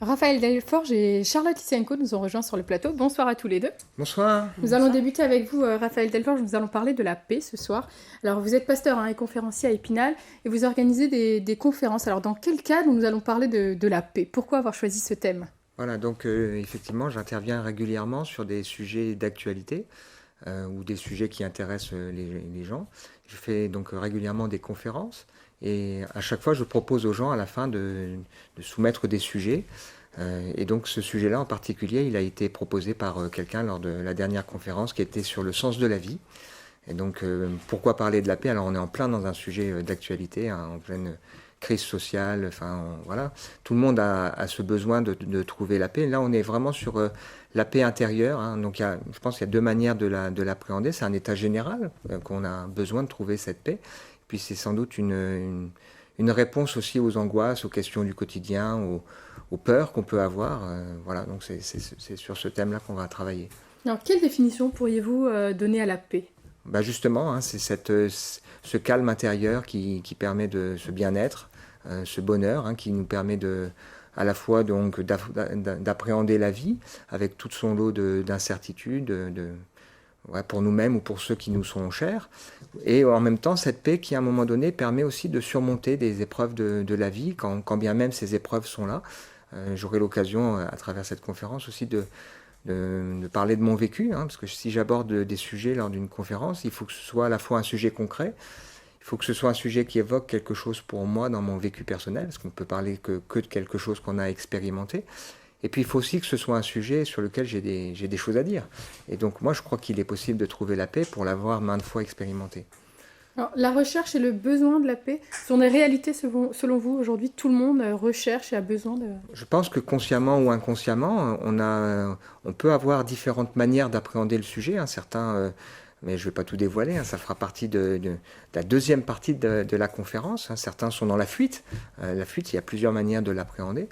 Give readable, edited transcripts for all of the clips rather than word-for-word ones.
Raphaël Delforge et Charlotte Lysenko nous ont rejoints sur le plateau. Bonsoir à tous les deux. Bonsoir. Nous allons débuter avec vous, Raphaël Delforge. Nous allons parler de la paix ce soir. Alors, vous êtes pasteur et conférencier à Épinal et vous organisez des conférences. Alors, dans quel cadre nous allons parler de la paix? Pourquoi avoir choisi ce thème? Voilà, donc effectivement, j'interviens régulièrement sur des sujets d'actualité ou des sujets qui intéressent les gens. Je fais donc régulièrement des conférences et à chaque fois, je propose aux gens à la fin de soumettre des sujets. Et donc ce sujet-là en particulier, il a été proposé par quelqu'un lors de la dernière conférence qui était sur le sens de la vie. Et donc pourquoi parler de la paix? Alors on est en plein dans un sujet d'actualité, hein, en pleine crise sociale, enfin voilà. Tout le monde a ce besoin de trouver la paix. Là on est vraiment sur la paix intérieure, hein. Donc je pense qu'il y a deux manières de l'appréhender. C'est un état général qu'on a besoin de trouver cette paix. Puis c'est sans doute une réponse aussi aux angoisses, aux questions du quotidien, aux peurs qu'on peut avoir. Voilà, donc c'est sur ce thème-là qu'on va travailler. Alors, quelle définition pourriez-vous donner à la paix? Bah justement, hein, c'est ce calme intérieur qui permet de ce bien-être, ce bonheur, hein, qui nous permet à la fois donc d'appréhender la vie avec tout son lot d'incertitudes, ouais, pour nous-mêmes ou pour ceux qui nous sont chers, et en même temps cette paix qui à un moment donné permet aussi de surmonter des épreuves de la vie, quand bien même ces épreuves sont là. J'aurai l'occasion à travers cette conférence aussi de parler de mon vécu, hein, parce que si j'aborde des sujets lors d'une conférence, il faut que ce soit à la fois un sujet concret, il faut que ce soit un sujet qui évoque quelque chose pour moi dans mon vécu personnel, parce qu'on ne peut parler que de quelque chose qu'on a expérimenté. Et puis il faut aussi que ce soit un sujet sur lequel j'ai des choses à dire. Et donc moi je crois qu'il est possible de trouver la paix pour l'avoir maintes fois expérimenté. Alors, la recherche et le besoin de la paix sont des réalités selon vous aujourd'hui? Tout le monde recherche et a besoin de... Je pense que consciemment ou inconsciemment, on peut avoir différentes manières d'appréhender le sujet, hein. Certains, mais je ne vais pas tout dévoiler, hein, ça fera partie de la deuxième partie de la conférence, hein. Certains sont dans la fuite. La fuite, il y a plusieurs manières de l'appréhender.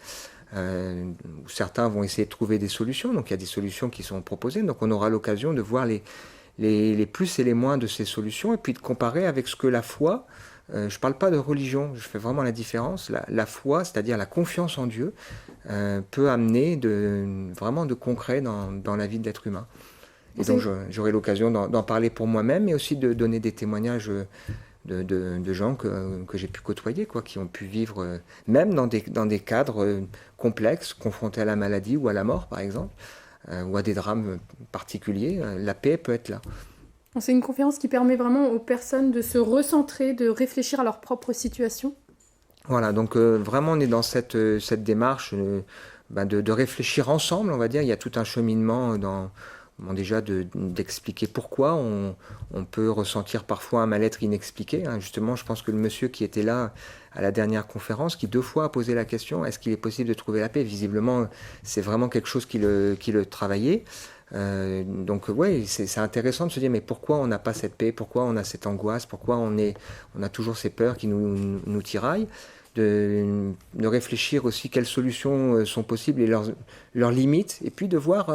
Certains vont essayer de trouver des solutions, donc il y a des solutions qui sont proposées, donc on aura l'occasion de voir les plus et les moins de ces solutions, et puis de comparer avec ce que la foi, je ne parle pas de religion, je fais vraiment la différence, la foi, c'est-à-dire la confiance en Dieu, peut amener vraiment de concret dans la vie de l'être humain. Et donc j'aurai l'occasion d'en parler pour moi-même, mais aussi de donner des témoignages de gens que j'ai pu côtoyer, quoi, qui ont pu vivre, même dans des cadres complexes, confrontés à la maladie ou à la mort, par exemple, ou à des drames particuliers. La paix peut être là. C'est une conférence qui permet vraiment aux personnes de se recentrer, de réfléchir à leur propre situation. Voilà, donc vraiment on est dans cette démarche de réfléchir ensemble, on va dire. Il y a tout un cheminement déjà d'expliquer pourquoi on peut ressentir parfois un mal-être inexpliqué, hein. Justement, je pense que le monsieur qui était là à la dernière conférence, qui 2 fois a posé la question, est-ce qu'il est possible de trouver la paix? Visiblement, c'est vraiment quelque chose qui le travaillait. Donc ouais, c'est intéressant de se dire mais pourquoi on n'a pas cette paix, pourquoi on a cette angoisse, pourquoi on a toujours ces peurs qui nous tiraillent, de réfléchir aussi quelles solutions sont possibles et leurs limites, et puis de voir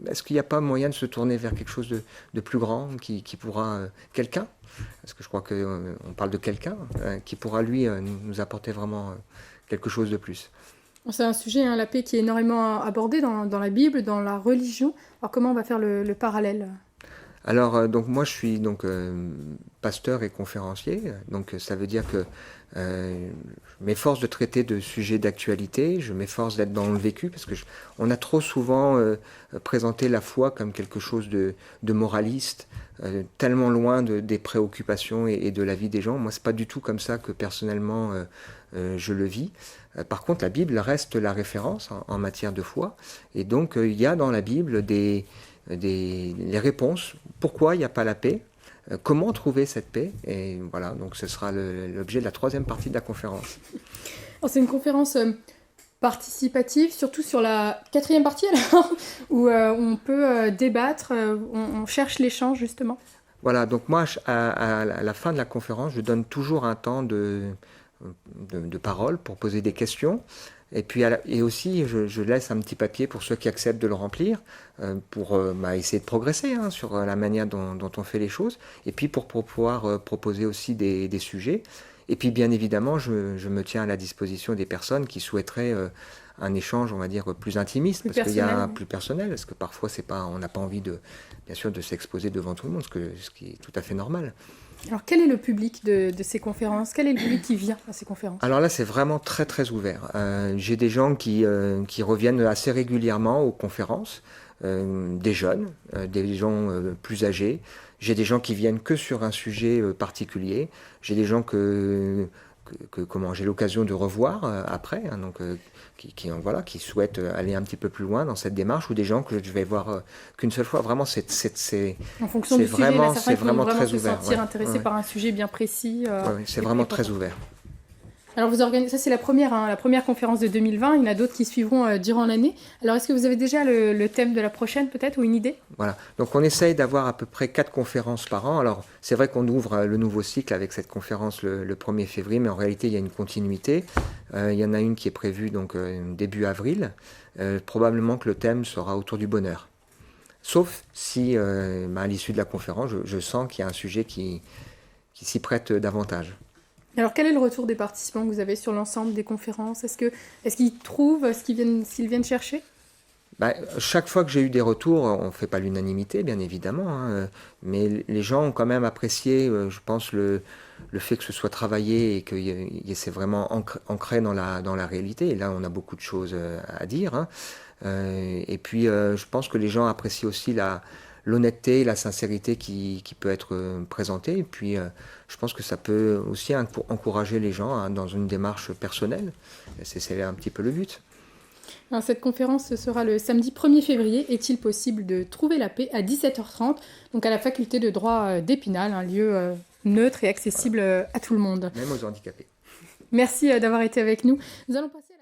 est-ce qu'il n'y a pas moyen de se tourner vers quelque chose de plus grand qui pourra, quelqu'un, parce que je crois qu'on parle de quelqu'un, qui pourra lui nous apporter vraiment quelque chose de plus. C'est un sujet, hein, la paix, qui est énormément abordé dans la Bible, dans la religion. Alors comment on va faire le parallèle? Alors, donc moi je suis donc pasteur et conférencier, donc ça veut dire que je m'efforce de traiter de sujets d'actualité, je m'efforce d'être dans le vécu, parce que on a trop souvent présenté la foi comme quelque chose de moraliste, tellement loin des préoccupations et de la vie des gens. Moi c'est pas du tout comme ça que personnellement je le vis. Par contre la Bible reste la référence en matière de foi, et donc il y a dans la Bible les réponses. Pourquoi il n'y a pas la paix? Comment trouver cette paix? Et voilà, donc ce sera l'objet de la troisième partie de la conférence. C'est une conférence participative, surtout sur la quatrième partie, alors, où on peut débattre, on cherche l'échange, justement. Voilà, donc moi, à la fin de la conférence, je donne toujours un temps de parole pour poser des questions. Et puis et aussi, je laisse un petit papier pour ceux qui acceptent de le remplir, pour essayer de progresser, hein, sur la manière dont on fait les choses, et puis pour pouvoir proposer aussi des sujets. Et puis bien évidemment, je me tiens à la disposition des personnes qui souhaiteraient un échange, on va dire, plus intimiste, Plus parce qu'il y a personnel. plus personnel, parce que parfois on n'a pas envie bien sûr, de s'exposer devant tout le monde, ce qui est tout à fait normal. Alors, quel est le public de ces conférences? Quel est le public qui vient à ces conférences? Alors là, c'est vraiment très très ouvert. J'ai des gens qui reviennent assez régulièrement aux conférences, des jeunes, des gens plus âgés. J'ai des gens qui viennent que sur un sujet particulier. J'ai des gens comment j'ai l'occasion de revoir après, hein, donc voilà, qui souhaitent aller un petit peu plus loin dans cette démarche, ou des gens que je vais voir qu'une seule fois. Vraiment, En fonction du sujet, il y en a certains qui vont vraiment se ouvert. sentir intéressés par un sujet bien précis. Ouais, c'est vraiment très ouvert. Alors vous organisez, ça c'est la première conférence de 2020, il y en a d'autres qui suivront durant l'année. Alors est-ce que vous avez déjà le thème de la prochaine peut-être, ou une idée? Voilà, donc on essaye d'avoir à peu près 4 conférences par an. Alors c'est vrai qu'on ouvre le nouveau cycle avec cette conférence le 1er février, mais en réalité il y a une continuité. Il y en a une qui est prévue donc début avril. Probablement que le thème sera autour du bonheur. Sauf si à l'issue de la conférence, je sens qu'il y a un sujet qui s'y prête davantage. Alors, quel est le retour des participants que vous avez sur l'ensemble des conférences? Est-ce qu'ils trouvent s'ils viennent chercher? Chaque fois que j'ai eu des retours, on ne fait pas l'unanimité, bien évidemment, hein, mais les gens ont quand même apprécié, je pense, le fait que ce soit travaillé et que c'est vraiment ancré dans la réalité. Et là, on a beaucoup de choses à dire, hein. Et puis, je pense que les gens apprécient aussi l'honnêteté, la sincérité qui peut être présentée. Et puis, je pense que ça peut aussi encourager les gens hein, dans une démarche personnelle. C'est un petit peu le but. Alors, cette conférence sera le samedi 1er février. Est-il possible de trouver la paix à 17h30, donc à la faculté de droit d'Épinal, un lieu neutre et accessible à tout le monde. Même aux handicapés. Merci d'avoir été avec nous. Nous allons passer à